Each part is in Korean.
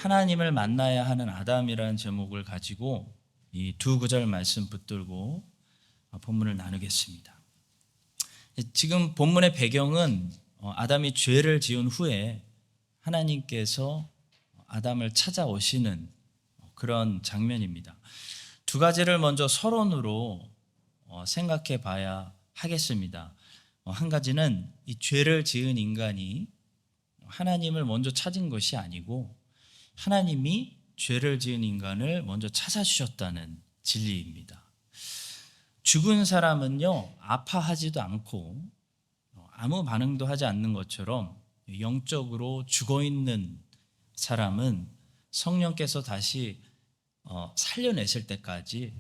하나님을 만나야 하는 아담이라는 제목을 가지고 이 두 구절 말씀 붙들고 본문을 나누겠습니다. 지금 본문의 배경은 아담이 죄를 지은 후에 하나님께서 아담을 찾아오시는 그런 장면입니다. 두 가지를 먼저 서론으로 생각해 봐야 하겠습니다. 한 가지는 이 죄를 지은 인간이 하나님을 먼저 찾은 것이 아니고 하나님이 죄를 지은 인간을 먼저 찾아주셨다는 진리입니다. 죽은 사람은요, 아파하지도 않고 아무 반응도 하지 않는 것처럼 영적으로 죽어있는 사람은 성령께서 다시 살려내실 때까지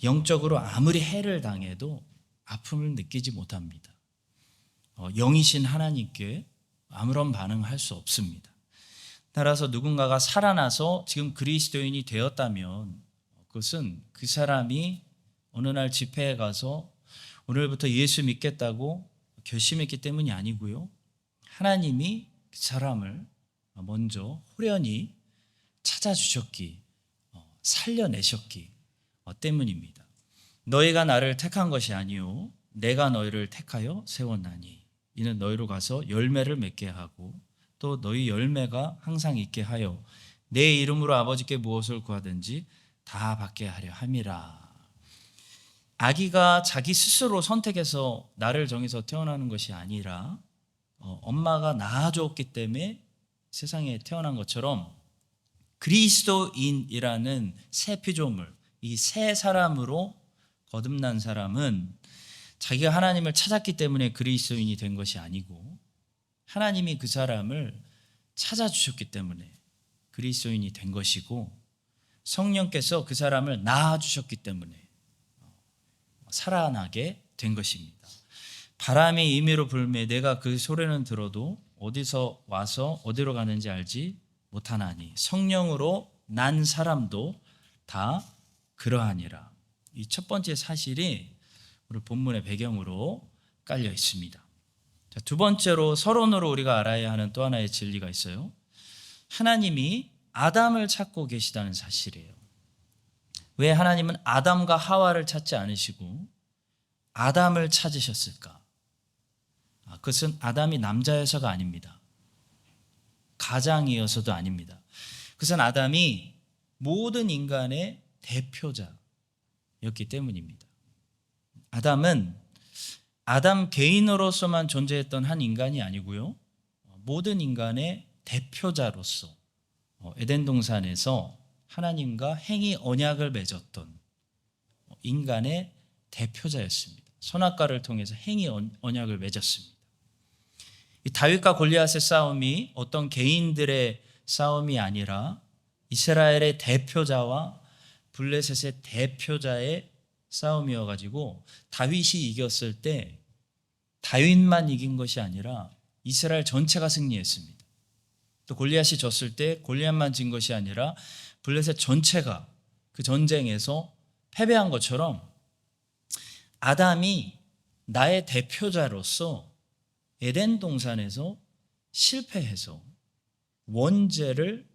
영적으로 아무리 해를 당해도 아픔을 느끼지 못합니다. 영이신 하나님께 아무런 반응할 수 없습니다. 따라서 누군가가 살아나서 지금 그리스도인이 되었다면 그것은 그 사람이 어느 날 집회에 가서 오늘부터 예수 믿겠다고 결심했기 때문이 아니고요. 하나님이 그 사람을 먼저 호련히 찾아주셨기, 살려내셨기 때문입니다. 너희가 나를 택한 것이 아니요 내가 너희를 택하여 세웠나니 이는 너희로 가서 열매를 맺게 하고 또 너희 열매가 항상 있게 하여 내 이름으로 아버지께 무엇을 구하든지 다 받게 하려 함이라. 아기가 자기 스스로 선택해서 나를 정해서 태어나는 것이 아니라 엄마가 낳아줬기 때문에 세상에 태어난 것처럼 그리스도인이라는 새 피조물, 이 새 사람으로 거듭난 사람은 자기가 하나님을 찾았기 때문에 그리스도인이 된 것이 아니고 하나님이 그 사람을 찾아주셨기 때문에 그리스도인이 된 것이고 성령께서 그 사람을 낳아주셨기 때문에 살아나게 된 것입니다. 바람이 임의로 불매 내가 그 소리는 들어도 어디서 와서 어디로 가는지 알지 못하나니 성령으로 난 사람도 다 그러하니라. 이 첫 번째 사실이 우리 본문의 배경으로 깔려 있습니다. 자, 두 번째로 서론으로 우리가 알아야 하는 또 하나의 진리가 있어요. 하나님이 아담을 찾고 계시다는 사실이에요. 왜 하나님은 아담과 하와를 찾지 않으시고 아담을 찾으셨을까? 그것은 아담이 남자여서가 아닙니다. 가장이어서도 아닙니다. 그것은 아담이 모든 인간의 대표자였기 때문입니다. 아담은 아담 개인으로서만 존재했던 한 인간이 아니고요. 모든 인간의 대표자로서 에덴 동산에서 하나님과 행위 언약을 맺었던 인간의 대표자였습니다. 선악과를 통해서 행위 언약을 맺었습니다. 이 다윗과 골리앗의 싸움이 어떤 개인들의 싸움이 아니라 이스라엘의 대표자와 블레셋의 대표자의 싸움이어가지고 다윗이 이겼을 때 다윗만 이긴 것이 아니라 이스라엘 전체가 승리했습니다. 또 골리앗이 졌을 때 골리앗만 진 것이 아니라 블레셋 전체가 그 전쟁에서 패배한 것처럼 아담이 나의 대표자로서 에덴 동산에서 실패해서 원죄를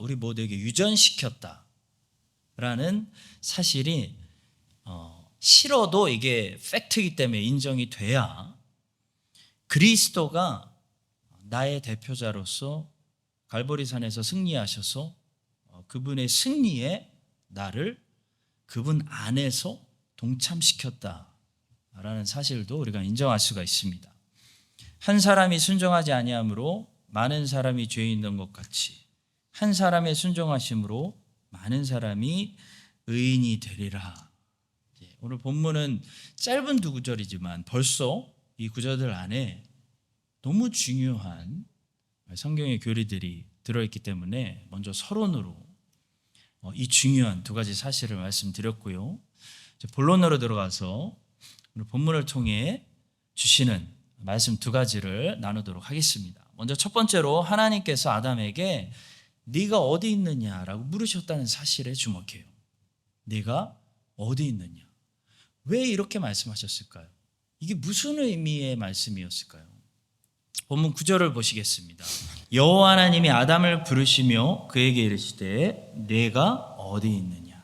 우리 모두에게 유전시켰다라는 사실이 싫어도 이게 팩트이기 때문에 인정이 돼야 그리스도가 나의 대표자로서 갈보리산에서 승리하셔서 그분의 승리에 나를 그분 안에서 동참시켰다라는 사실도 우리가 인정할 수가 있습니다. 한 사람이 순종하지 아니함으로 많은 사람이 죄 있는 것 같이 한 사람의 순종하심으로 많은 사람이 의인이 되리라. 오늘 본문은 짧은 두 구절이지만 벌써 이 구절들 안에 너무 중요한 성경의 교리들이 들어있기 때문에 먼저 서론으로 이 중요한 두 가지 사실을 말씀드렸고요. 본론으로 들어가서 오늘 본문을 통해 주시는 말씀 두 가지를 나누도록 하겠습니다. 먼저 첫 번째로 하나님께서 아담에게 네가 어디 있느냐라고 물으셨다는 사실에 주목해요. 네가 어디 있느냐? 왜 이렇게 말씀하셨을까요? 이게 무슨 의미의 말씀이었을까요? 본문 9절을 보시겠습니다. 여호와 하나님이 아담을 부르시며 그에게 이르시되 내가 어디 있느냐.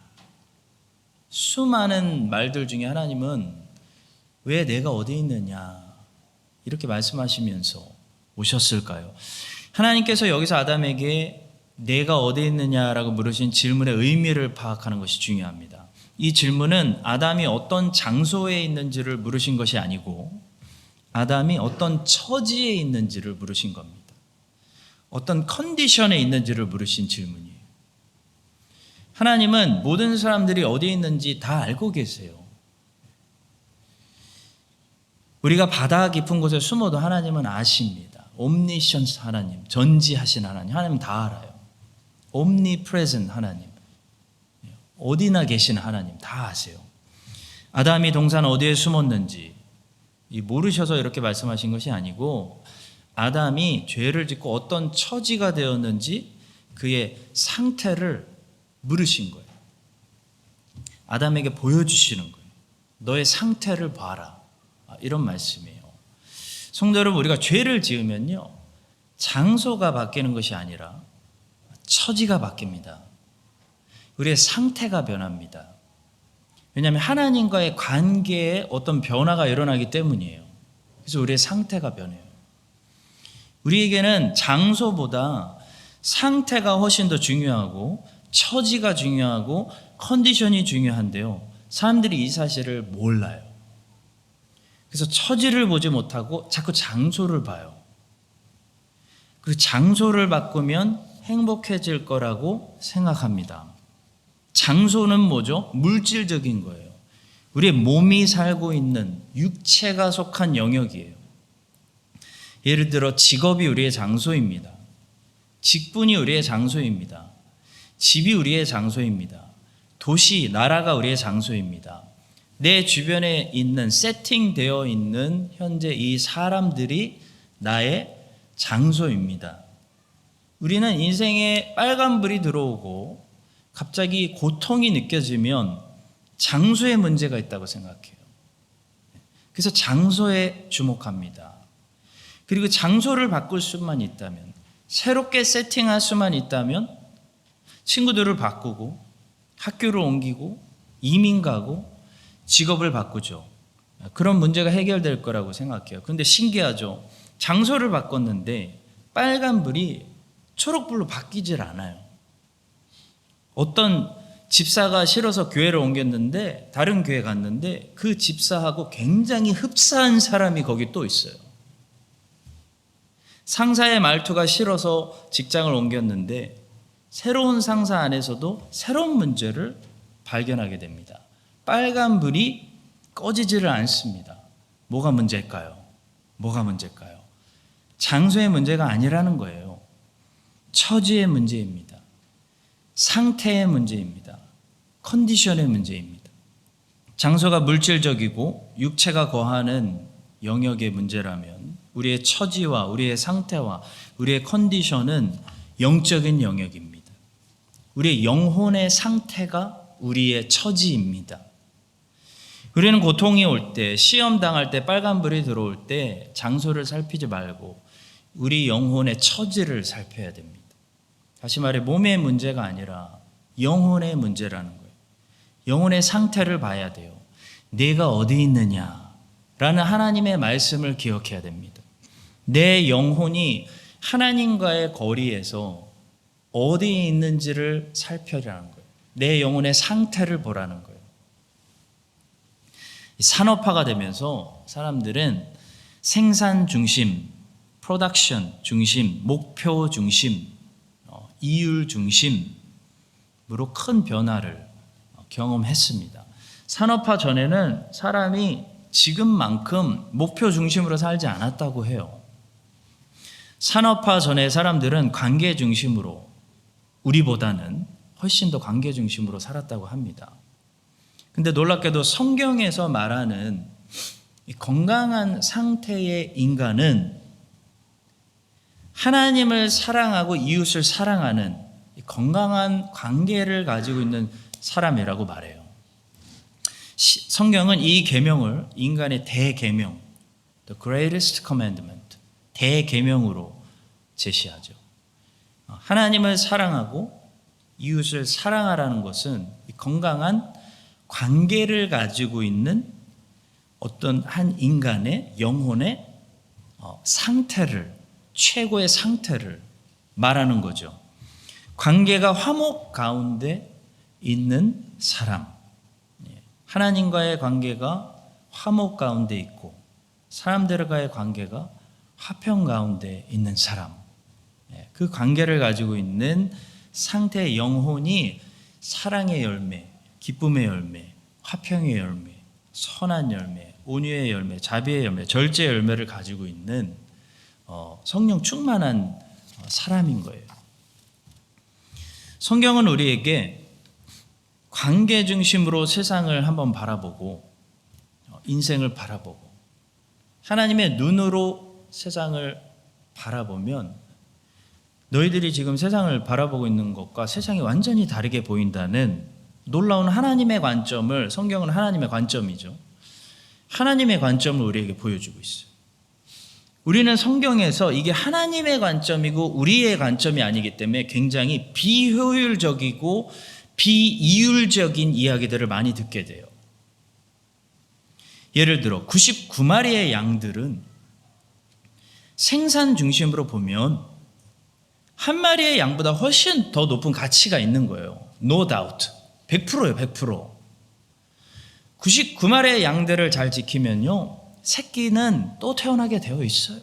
수많은 말들 중에 하나님은 왜 내가 어디 있느냐 이렇게 말씀하시면서 오셨을까요? 하나님께서 여기서 아담에게 내가 어디 있느냐라고 물으신 질문의 의미를 파악하는 것이 중요합니다. 이 질문은 아담이 어떤 장소에 있는지를 물으신 것이 아니고 아담이 어떤 처지에 있는지를 물으신 겁니다. 어떤 컨디션에 있는지를 물으신 질문이에요. 하나님은 모든 사람들이 어디에 있는지 다 알고 계세요. 우리가 바다 깊은 곳에 숨어도 하나님은 아십니다. 옴니션스 하나님, 전지하신 하나님, 하나님 다 알아요. 옴니프레젠트 하나님, 어디나 계신 하나님 다 아세요. 아담이 동산 어디에 숨었는지 모르셔서 이렇게 말씀하신 것이 아니고 아담이 죄를 짓고 어떤 처지가 되었는지 그의 상태를 물으신 거예요. 아담에게 보여주시는 거예요. 너의 상태를 봐라. 이런 말씀이에요. 성도 여러분, 우리가 죄를 지으면요, 장소가 바뀌는 것이 아니라 처지가 바뀝니다. 우리의 상태가 변합니다. 왜냐하면 하나님과의 관계에 어떤 변화가 일어나기 때문이에요. 그래서 우리의 상태가 변해요. 우리에게는 장소보다 상태가 훨씬 더 중요하고 처지가 중요하고 컨디션이 중요한데요. 사람들이 이 사실을 몰라요. 그래서 처지를 보지 못하고 자꾸 장소를 봐요. 그리고 장소를 바꾸면 행복해질 거라고 생각합니다. 장소는 뭐죠? 물질적인 거예요. 우리의 몸이 살고 있는 육체가 속한 영역이에요. 예를 들어 직업이 우리의 장소입니다. 직분이 우리의 장소입니다. 집이 우리의 장소입니다. 도시, 나라가 우리의 장소입니다. 내 주변에 있는 세팅되어 있는 현재 이 사람들이 나의 장소입니다. 우리는 인생에 빨간불이 들어오고 갑자기 고통이 느껴지면 장소에 문제가 있다고 생각해요. 그래서 장소에 주목합니다. 그리고 장소를 바꿀 수만 있다면, 새롭게 세팅할 수만 있다면 친구들을 바꾸고 학교를 옮기고 이민 가고 직업을 바꾸죠. 그런 문제가 해결될 거라고 생각해요. 그런데 신기하죠. 장소를 바꿨는데 빨간불이 초록불로 바뀌질 않아요. 어떤 집사가 싫어서 교회를 옮겼는데 다른 교회 갔는데 그 집사하고 굉장히 흡사한 사람이 거기 또 있어요. 상사의 말투가 싫어서 직장을 옮겼는데 새로운 상사 안에서도 새로운 문제를 발견하게 됩니다. 빨간불이 꺼지지를 않습니다. 뭐가 문제일까요? 뭐가 문제일까요? 장소의 문제가 아니라는 거예요. 처지의 문제입니다. 상태의 문제입니다. 컨디션의 문제입니다. 장소가 물질적이고 육체가 거하는 영역의 문제라면 우리의 처지와 우리의 상태와 우리의 컨디션은 영적인 영역입니다. 우리의 영혼의 상태가 우리의 처지입니다. 우리는 고통이 올 때, 시험 당할 때, 빨간불이 들어올 때 장소를 살피지 말고 우리 영혼의 처지를 살펴야 됩니다. 다시 말해 몸의 문제가 아니라 영혼의 문제라는 거예요. 영혼의 상태를 봐야 돼요. 내가 어디 있느냐라는 하나님의 말씀을 기억해야 됩니다. 내 영혼이 하나님과의 거리에서 어디에 있는지를 살펴라는 거예요. 내 영혼의 상태를 보라는 거예요. 산업화가 되면서 사람들은 생산 중심, 프로덕션 중심, 목표 중심, 이율 중심으로 큰 변화를 경험했습니다. 산업화 전에는 사람이 지금만큼 목표 중심으로 살지 않았다고 해요. 산업화 전에 사람들은 관계 중심으로, 우리보다는 훨씬 더 관계 중심으로 살았다고 합니다. 근데 놀랍게도 성경에서 말하는 이 건강한 상태의 인간은 하나님을 사랑하고 이웃을 사랑하는 이 건강한 관계를 가지고 있는 사람이라고 말해요. 성경은 이 계명을 인간의 대계명, the greatest commandment, 대계명으로 제시하죠. 하나님을 사랑하고 이웃을 사랑하라는 것은 건강한 관계를 가지고 있는 어떤 한 인간의 영혼의 상태를, 최고의 상태를 말하는 거죠. 관계가 화목 가운데 있는 사람, 하나님과의 관계가 화목 가운데 있고 사람들과의 관계가 화평 가운데 있는 사람, 그 관계를 가지고 있는 상태의 영혼이 사랑의 열매, 기쁨의 열매, 화평의 열매, 선한 열매, 온유의 열매, 자비의 열매, 절제의 열매를 가지고 있는 성령 충만한 사람인 거예요. 성경은 우리에게 관계 중심으로 세상을 한번 바라보고 인생을 바라보고 하나님의 눈으로 세상을 바라보면 너희들이 지금 세상을 바라보고 있는 것과 세상이 완전히 다르게 보인다는 놀라운 하나님의 관점을, 성경은 하나님의 관점이죠. 하나님의 관점을 우리에게 보여주고 있어요. 우리는 성경에서 이게 하나님의 관점이고 우리의 관점이 아니기 때문에 굉장히 비효율적이고 비이율적인 이야기들을 많이 듣게 돼요. 예를 들어 99마리의 양들은 생산 중심으로 보면 한 마리의 양보다 훨씬 더 높은 가치가 있는 거예요. No doubt. 100%예요, 100%. 99마리의 양들을 잘 지키면요, 새끼는 또 태어나게 되어 있어요.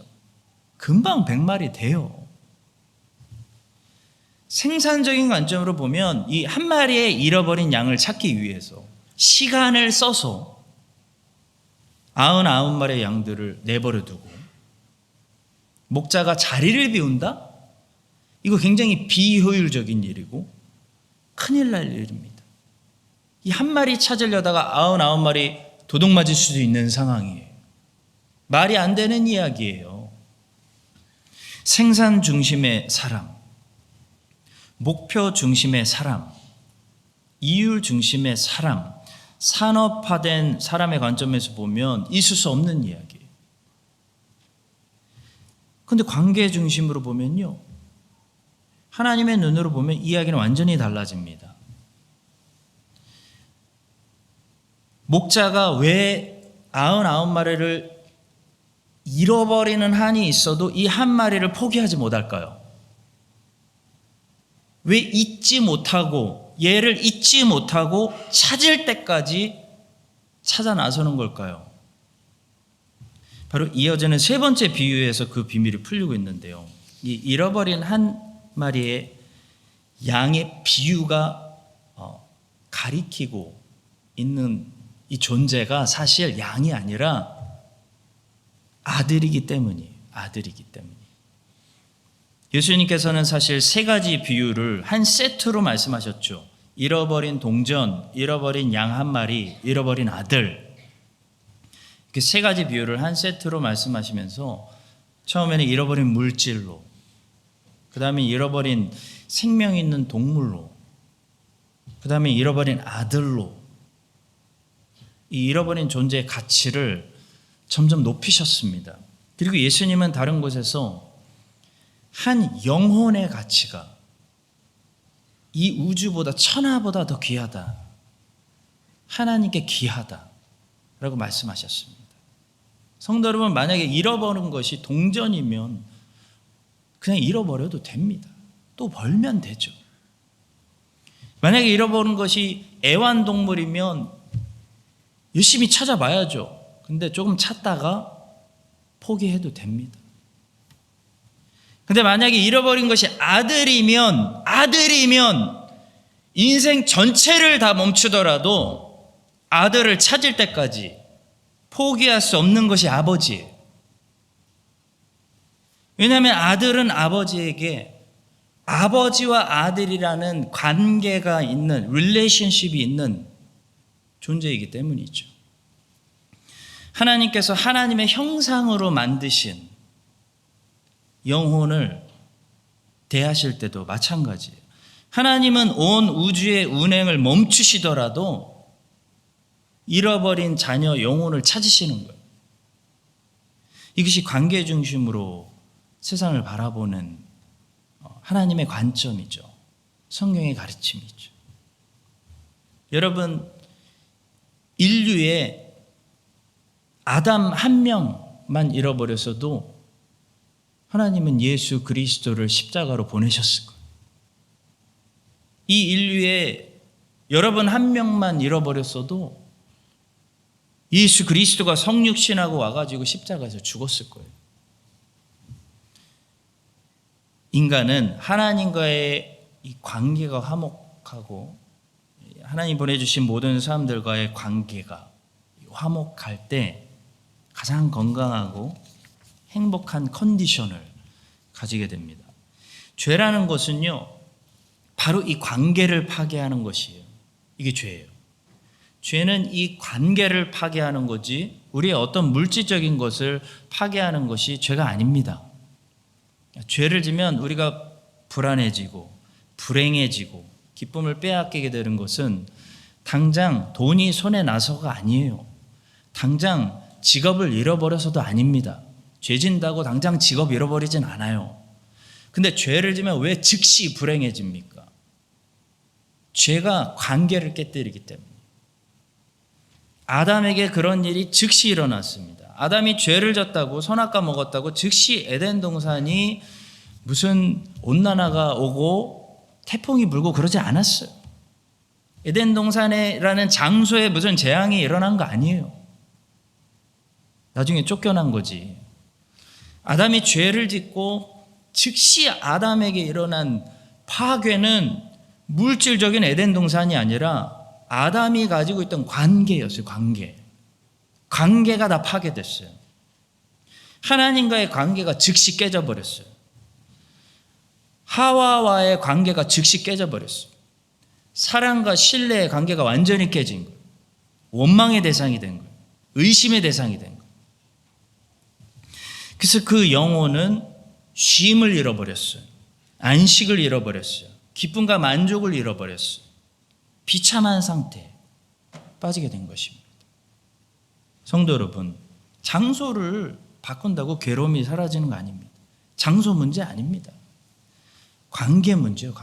금방 100마리 돼요. 생산적인 관점으로 보면 이 한 마리의 잃어버린 양을 찾기 위해서 시간을 써서 99마리의 양들을 내버려 두고 목자가 자리를 비운다? 이거 굉장히 비효율적인 일이고 큰일 날 일입니다. 이 한 마리 찾으려다가 99마리 도둑 맞을 수도 있는 상황이에요. 말이 안 되는 이야기예요. 생산 중심의 사람, 목표 중심의 사람, 이율 중심의 사람, 산업화된 사람의 관점에서 보면 있을 수 없는 이야기예요. 그런데 관계 중심으로 보면요, 하나님의 눈으로 보면 이야기는 완전히 달라집니다. 목자가 왜 99마리를 잃어버리는 한이 있어도 이 한 마리를 포기하지 못할까요? 왜 잊지 못하고 얘를 잊지 못하고 찾을 때까지 찾아 나서는 걸까요? 바로 이어지는 세 번째 비유에서 그 비밀이 풀리고 있는데요. 이 잃어버린 한 마리의 양의 비유가 가리키고 있는 이 존재가 사실 양이 아니라 아들이기 때문이에요. 아들이기 때문이에요. 예수님께서는 사실 세 가지 비유를 한 세트로 말씀하셨죠. 잃어버린 동전, 잃어버린 양 한 마리, 잃어버린 아들. 이렇게 세 가지 비유를 한 세트로 말씀하시면서 처음에는 잃어버린 물질로, 그 다음에 잃어버린 생명 있는 동물로, 그 다음에 잃어버린 아들로, 이 잃어버린 존재의 가치를 점점 높이셨습니다. 그리고 예수님은 다른 곳에서 한 영혼의 가치가 이 우주보다 천하보다 더 귀하다, 하나님께 귀하다라고 말씀하셨습니다. 성도 여러분, 만약에 잃어버린 것이 동전이면 그냥 잃어버려도 됩니다. 또 벌면 되죠. 만약에 잃어버린 것이 애완동물이면 열심히 찾아봐야죠. 근데 조금 찾다가 포기해도 됩니다. 근데 만약에 잃어버린 것이 아들이면 인생 전체를 다 멈추더라도 아들을 찾을 때까지 포기할 수 없는 것이 아버지예요. 왜냐하면 아들은 아버지에게 아버지와 아들이라는 관계가 있는, 릴레이션십이 있는 존재이기 때문이죠. 하나님께서 하나님의 형상으로 만드신 영혼을 대하실 때도 마찬가지예요. 하나님은 온 우주의 운행을 멈추시더라도 잃어버린 자녀 영혼을 찾으시는 거예요. 이것이 관계 중심으로 세상을 바라보는 하나님의 관점이죠. 성경의 가르침이죠. 여러분, 인류의 아담 한 명만 잃어버렸어도 하나님은 예수 그리스도를 십자가로 보내셨을 거예요. 이 인류의 여러분 한 명만 잃어버렸어도 예수 그리스도가 성육신하고 와가지고 십자가에서 죽었을 거예요. 인간은 하나님과의 이 관계가 화목하고 하나님 보내주신 모든 사람들과의 관계가 화목할 때 가장 건강하고 행복한 컨디션을 가지게 됩니다. 죄라는 것은요, 바로 이 관계를 파괴하는 것이에요. 이게 죄예요. 죄는 이 관계를 파괴하는 거지 우리의 어떤 물질적인 것을 파괴하는 것이 죄가 아닙니다. 죄를 지면 우리가 불안해지고 불행해지고 기쁨을 빼앗기게 되는 것은 당장 돈이 손에 나서가 아니에요. 당장 직업을 잃어버려서도 아닙니다. 죄 진다고 당장 직업 잃어버리진 않아요. 근데 죄를 지면 왜 즉시 불행해집니까? 죄가 관계를 깨뜨리기 때문에. 아담에게 그런 일이 즉시 일어났습니다. 아담이 죄를 졌다고 선악과 먹었다고 즉시 에덴 동산이 무슨 온난화가 오고 태풍이 불고 그러지 않았어요. 에덴 동산이라는 장소에 무슨 재앙이 일어난 거 아니에요. 나중에 쫓겨난 거지. 아담이 죄를 짓고 즉시 아담에게 일어난 파괴는 물질적인 에덴 동산이 아니라 아담이 가지고 있던 관계였어요. 관계가 다 파괴됐어요. 하나님과의 관계가 즉시 깨져버렸어요. 하와와의 관계가 즉시 깨져버렸어요. 사랑과 신뢰의 관계가 완전히 깨진 거예요. 원망의 대상이 된 거예요. 의심의 대상이 된 거예요. 그래서 그 영혼은 쉼을 잃어버렸어요. 안식을 잃어버렸어요. 기쁨과 만족을 잃어버렸어요. 비참한 상태에 빠지게 된 것입니다. 성도 여러분, 장소를 바꾼다고 괴로움이 사라지는 거 아닙니다. 장소 문제 아닙니다. 관계 문제예요.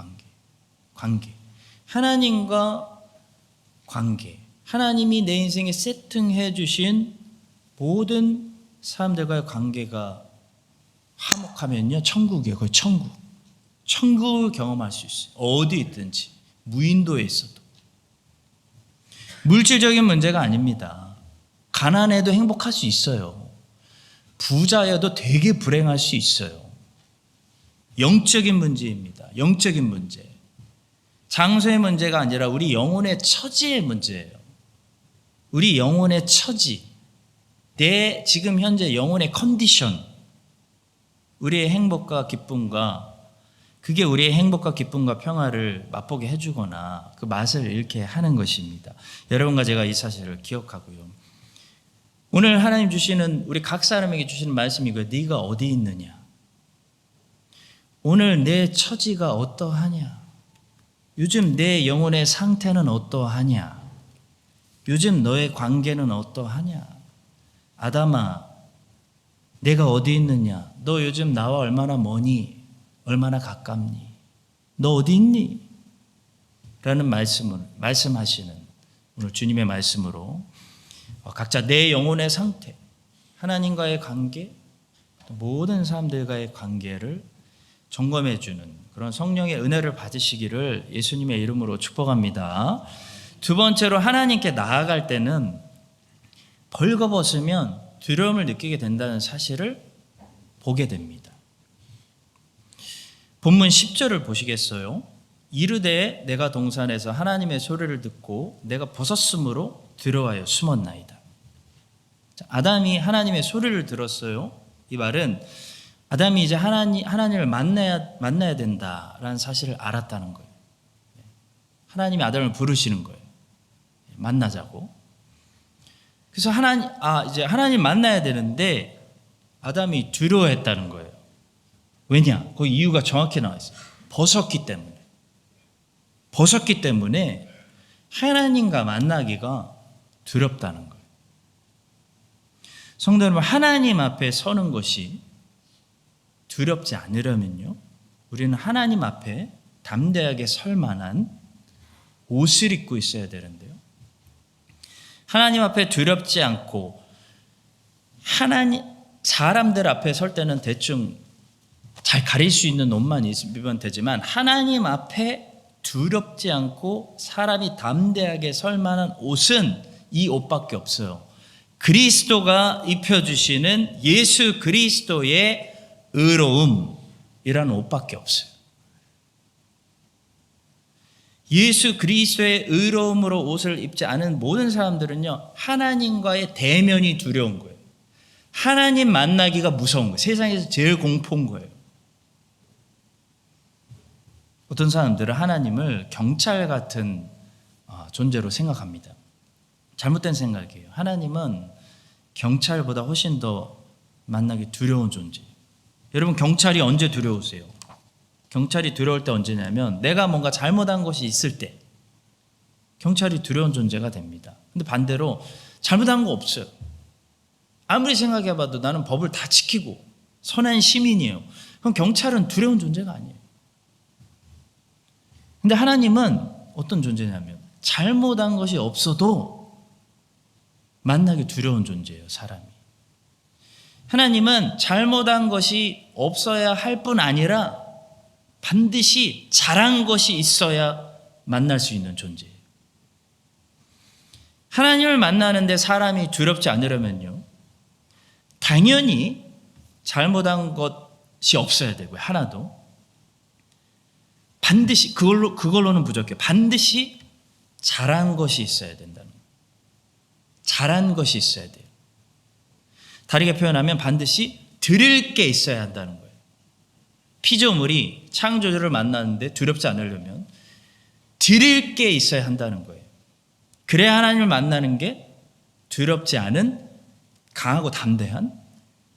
관계. 하나님과 관계. 하나님이 내 인생에 세팅해 주신 모든 사람들과의 관계가 화목하면요, 천국이에요. 거의 천국. 천국을 경험할 수 있어요. 어디 있든지, 무인도에 있어도. 물질적인 문제가 아닙니다. 가난해도 행복할 수 있어요. 부자여도 되게 불행할 수 있어요. 영적인 문제입니다. 영적인 문제. 장소의 문제가 아니라 우리 영혼의 처지의 문제예요. 우리 영혼의 처지. 내 지금 현재 영혼의 컨디션. 우리의 행복과 기쁨과 그게 우리의 행복과 기쁨과 평화를 맛보게 해주거나 그 맛을 잃게 하는 것입니다. 여러분과 제가 이 사실을 기억하고요. 오늘 하나님 주시는 우리 각 사람에게 주시는 말씀이 이거예요. 네가 어디 있느냐? 오늘 내 처지가 어떠하냐? 요즘 내 영혼의 상태는 어떠하냐? 요즘 너의 관계는 어떠하냐? 아담아, 내가 어디 있느냐? 너 요즘 나와 얼마나 머니? 얼마나 가깝니? 너 어디 있니? 라는 말씀하시는 오늘 주님의 말씀으로 각자 내 영혼의 상태, 하나님과의 관계, 모든 사람들과의 관계를 점검해 주는 그런 성령의 은혜를 받으시기를 예수님의 이름으로 축복합니다. 두 번째로 하나님께 나아갈 때는 벌거벗으면 두려움을 느끼게 된다는 사실을 보게 됩니다. 본문 10절을 보시겠어요? 이르되 내가 동산에서 하나님의 소리를 듣고 내가 벗었으므로 두려워하여 숨었나이다. 아담이 하나님의 소리를 들었어요. 이 말은 아담이 이제 하나님을 만나야 된다라는 사실을 알았다는 거예요. 하나님이 아담을 부르시는 거예요. 만나자고. 그래서 이제 하나님 만나야 되는데 아담이 두려워했다는 거예요. 왜냐? 그 이유가 정확히 나와 있어요. 벗었기 때문에 하나님과 만나기가 두렵다는 거예요. 성도 여러분, 하나님 앞에 서는 것이 두렵지 않으려면요, 우리는 하나님 앞에 담대하게 설 만한 옷을 입고 있어야 되는데요. 하나님 앞에 두렵지 않고 사람들 앞에 설 때는 대충 잘 가릴 수 있는 옷만 입으면 되지만 하나님 앞에 두렵지 않고 사람이 담대하게 설 만한 옷은 이 옷밖에 없어요. 그리스도가 입혀주시는 예수 그리스도의 의로움이라는 옷밖에 없어요. 예수 그리스도의 의로움으로 옷을 입지 않은 모든 사람들은요, 하나님과의 대면이 두려운 거예요. 하나님 만나기가 무서운 거예요. 세상에서 제일 공포인 거예요. 어떤 사람들은 하나님을 경찰 같은 존재로 생각합니다. 잘못된 생각이에요. 하나님은 경찰보다 훨씬 더 만나기 두려운 존재예요. 여러분, 경찰이 언제 두려우세요? 경찰이 두려울 때 언제냐면 내가 뭔가 잘못한 것이 있을 때 경찰이 두려운 존재가 됩니다. 근데 반대로 잘못한 거 없어요. 아무리 생각해봐도 나는 법을 다 지키고 선한 시민이에요. 그럼 경찰은 두려운 존재가 아니에요. 근데 하나님은 어떤 존재냐면 잘못한 것이 없어도 만나기 두려운 존재예요, 사람이. 하나님은 잘못한 것이 없어야 할 뿐 아니라 반드시 잘한 것이 있어야 만날 수 있는 존재예요. 하나님을 만나는데 사람이 두렵지 않으려면요, 당연히 잘못한 것이 없어야 되고요. 하나도. 반드시 그걸로는 부족해요. 반드시 잘한 것이 있어야 된다는 거예요. 잘한 것이 있어야 돼요. 다르게 표현하면 반드시 드릴 게 있어야 한다는 거예요. 피조물이 창조주를 만나는데 두렵지 않으려면 드릴 게 있어야 한다는 거예요. 그래야 하나님을 만나는 게 두렵지 않은 강하고 담대한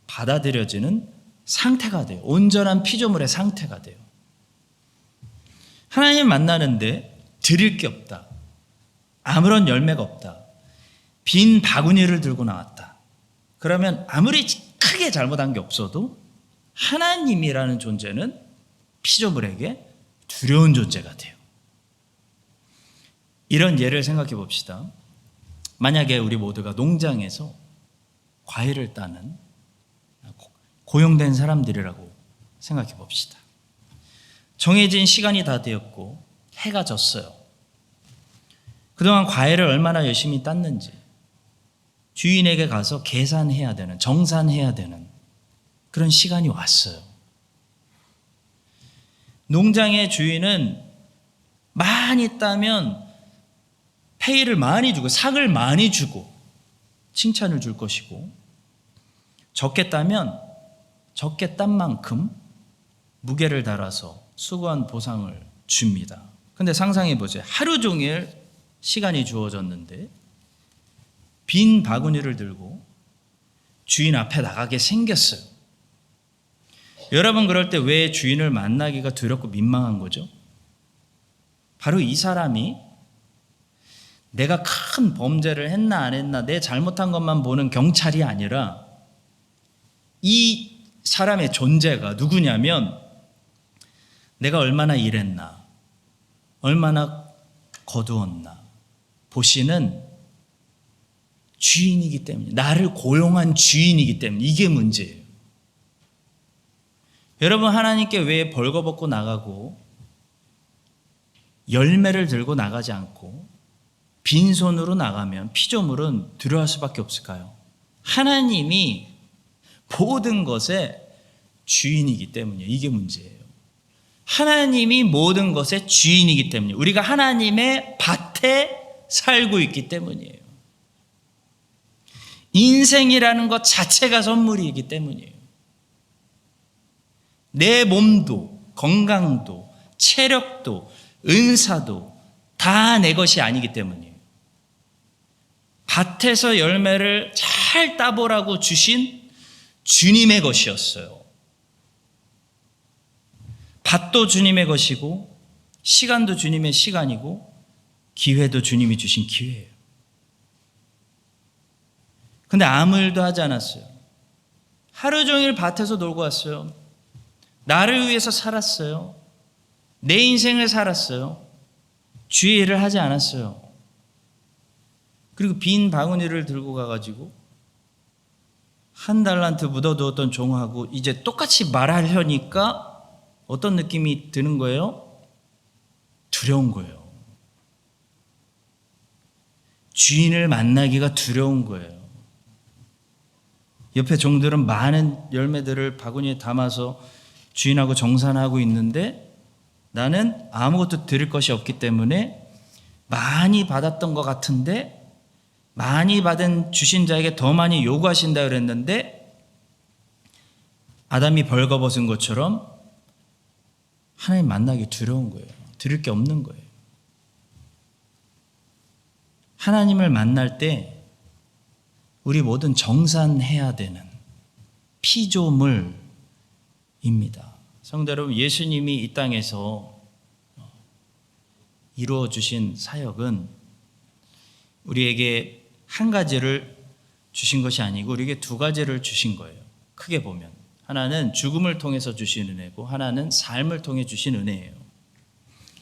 받아들여지는 상태가 돼요. 온전한 피조물의 상태가 돼요. 하나님 만나는데 드릴 게 없다. 아무런 열매가 없다. 빈 바구니를 들고 나왔다. 그러면 아무리 크게 잘못한 게 없어도 하나님이라는 존재는 피조물에게 두려운 존재가 돼요. 이런 예를 생각해 봅시다. 만약에 우리 모두가 농장에서 과일을 따는 고용된 사람들이라고 생각해 봅시다. 정해진 시간이 다 되었고 해가 졌어요. 그동안 과일을 얼마나 열심히 땄는지 주인에게 가서 계산해야 되는, 정산해야 되는 그런 시간이 왔어요. 농장의 주인은 많이 따면 페이를 많이 주고 상을 많이 주고 칭찬을 줄 것이고, 적게 따면 적게 딴 만큼 무게를 달아서 수고한 보상을 줍니다. 근데 상상해 보세요. 하루 종일 시간이 주어졌는데 빈 바구니를 들고 주인 앞에 나가게 생겼어요. 여러분, 그럴 때 왜 주인을 만나기가 두렵고 민망한 거죠? 바로 이 사람이 내가 큰 범죄를 했나 안 했나 내 잘못한 것만 보는 경찰이 아니라 이 사람의 존재가 누구냐면 내가 얼마나 일했나, 얼마나 거두었나 보시는 주인이기 때문에, 나를 고용한 주인이기 때문에 이게 문제예요. 여러분, 하나님께 왜 벌거벗고 나가고 열매를 들고 나가지 않고 빈손으로 나가면 피조물은 두려워할 수밖에 없을까요? 하나님이 모든 것의 주인이기 때문이에요. 이게 문제예요. 하나님이 모든 것의 주인이기 때문에, 우리가 하나님의 밭에 살고 있기 때문이에요. 인생이라는 것 자체가 선물이기 때문이에요. 내 몸도 건강도 체력도 은사도 다 내 것이 아니기 때문이에요. 밭에서 열매를 잘 따보라고 주신 주님의 것이었어요. 밭도 주님의 것이고 시간도 주님의 시간이고 기회도 주님이 주신 기회예요. 근데 아무 일도 하지 않았어요. 하루 종일 밭에서 놀고 왔어요. 나를 위해서 살았어요. 내 인생을 살았어요. 주의 일을 하지 않았어요. 그리고 빈 바구니를 들고 가가지고 한 달란트 묻어두었던 종하고 이제 똑같이 말하려니까 어떤 느낌이 드는 거예요? 두려운 거예요. 주인을 만나기가 두려운 거예요. 옆에 종들은 많은 열매들을 바구니에 담아서 주인하고 정산하고 있는데 나는 아무것도 드릴 것이 없기 때문에 많이 받았던 것 같은데 많이 받은 주신 자에게 더 많이 요구하신다 그랬는데 아담이 벌거벗은 것처럼 하나님 만나기 두려운 거예요. 드릴 게 없는 거예요. 하나님을 만날 때 우리 모든 정산해야 되는 피조물입니다. 성도 여러분, 예수님이 이 땅에서 이루어 주신 사역은 우리에게 한 가지를 주신 것이 아니고 우리에게 두 가지를 주신 거예요. 크게 보면 하나는 죽음을 통해서 주신 은혜고 하나는 삶을 통해 주신 은혜예요.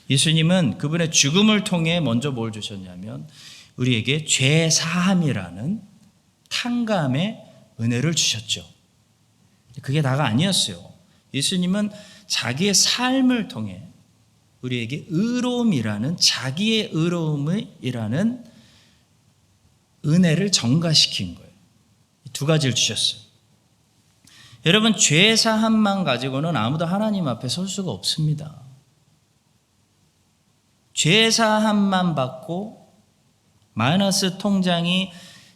예수님은 그분의 죽음을 통해 먼저 뭘 주셨냐면 우리에게 죄 사함이라는 탕감의 은혜를 주셨죠. 그게 다가 아니었어요. 예수님은 자기의 삶을 통해 우리에게 의로움이라는 자기의 의로움이라는 은혜를 전가시킨 거예요. 두 가지를 주셨어요. 여러분, 죄 사함만 가지고는 아무도 하나님 앞에 설 수가 없습니다. 죄 사함만 받고 마이너스 통장이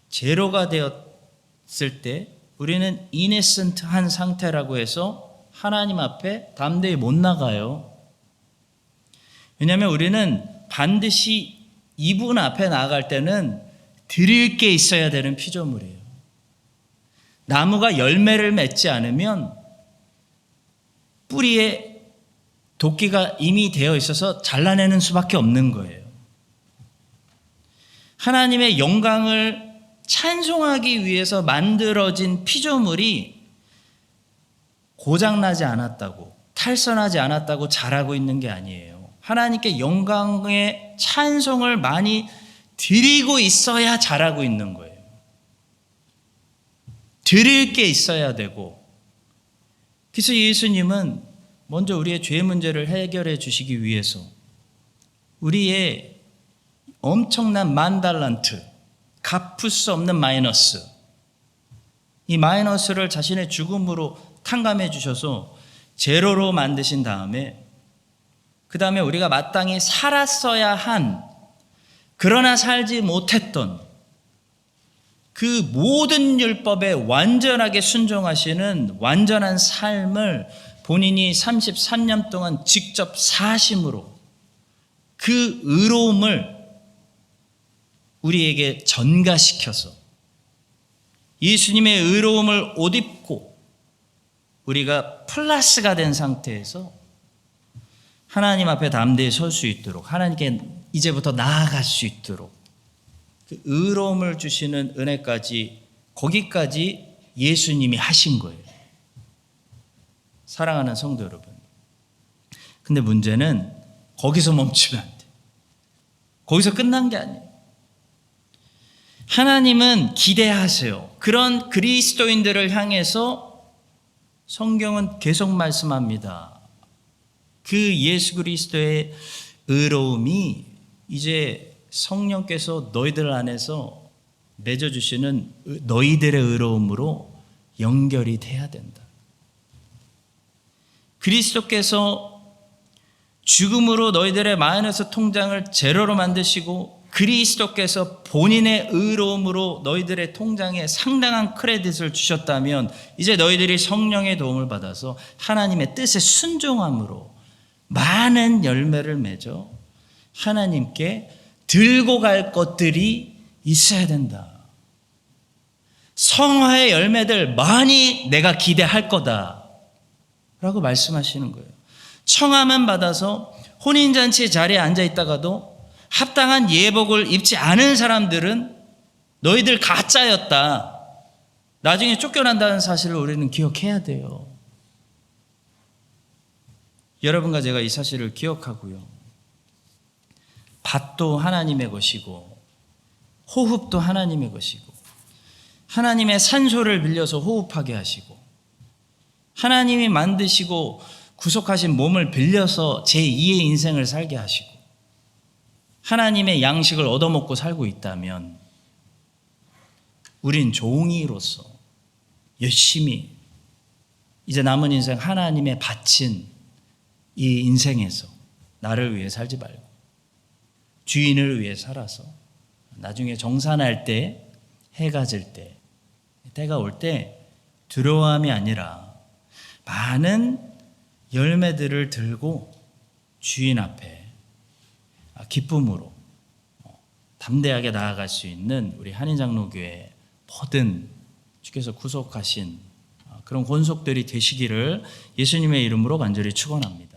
제로가 되었을 때 우리는 이네센트한 상태라고 해서 하나님 앞에 담대히 못 나가요. 왜냐하면 우리는 반드시 이분 앞에 나아갈 때는 드릴 게 있어야 되는 피조물이에요. 나무가 열매를 맺지 않으면 뿌리에 도끼가 이미 되어 있어서 잘라내는 수밖에 없는 거예요. 하나님의 영광을 찬송하기 위해서 만들어진 피조물이 고장나지 않았다고, 탈선하지 않았다고 자라고 있는 게 아니에요. 하나님께 영광의 찬송을 많이 드리고 있어야 자라고 있는 거예요. 드릴 게 있어야 되고, 그래서 예수님은 먼저 우리의 죄 문제를 해결해 주시기 위해서 우리의 엄청난 만달란트, 갚을 수 없는 마이너스, 이 마이너스를 자신의 죽음으로 탕감해 주셔서 제로로 만드신 다음에 그 다음에 우리가 마땅히 살았어야 한 그러나 살지 못했던 그 모든 율법에 완전하게 순종하시는 완전한 삶을 본인이 33년 동안 직접 사심으로 그 의로움을 우리에게 전가시켜서 예수님의 의로움을 옷 입고 우리가 플러스가 된 상태에서 하나님 앞에 담대히 설 수 있도록, 하나님께 이제부터 나아갈 수 있도록 그 의로움을 주시는 은혜까지, 거기까지 예수님이 하신 거예요. 사랑하는 성도 여러분, 근데 문제는 거기서 멈추면 안 돼. 거기서 끝난 게 아니에요. 하나님은 기대하세요. 그런 그리스도인들을 향해서 성경은 계속 말씀합니다. 그 예수 그리스도의 의로움이 이제 성령께서 너희들 안에서 맺어주시는 너희들의 의로움으로 연결이 돼야 된다. 그리스도께서 죽음으로 너희들의 마이너스 통장을 제로로 만드시고 그리스도께서 본인의 의로움으로 너희들의 통장에 상당한 크레딧을 주셨다면 이제 너희들이 성령의 도움을 받아서 하나님의 뜻에 순종함으로 많은 열매를 맺어 하나님께 들고 갈 것들이 있어야 된다. 성화의 열매들 많이 내가 기대할 거다 라고 말씀하시는 거예요. 청함만 받아서 혼인잔치 자리에 앉아 있다가도 합당한 예복을 입지 않은 사람들은 너희들 가짜였다, 나중에 쫓겨난다는 사실을 우리는 기억해야 돼요. 여러분과 제가 이 사실을 기억하고요. 밭도 하나님의 것이고 호흡도 하나님의 것이고 하나님의 산소를 빌려서 호흡하게 하시고 하나님이 만드시고 구속하신 몸을 빌려서 제2의 인생을 살게 하시고 하나님의 양식을 얻어먹고 살고 있다면 우린 종이로서 열심히 이제 남은 인생 하나님의 바친 이 인생에서 나를 위해 살지 말고 주인을 위해 살아서 나중에 정산할 때, 해가 질 때, 때가 올 때 두려움이 아니라 많은 열매들을 들고 주인 앞에 기쁨으로 담대하게 나아갈 수 있는 우리 한인장로교회 모든 주께서 구속하신 그런 권속들이 되시기를 예수님의 이름으로 간절히 축원합니다.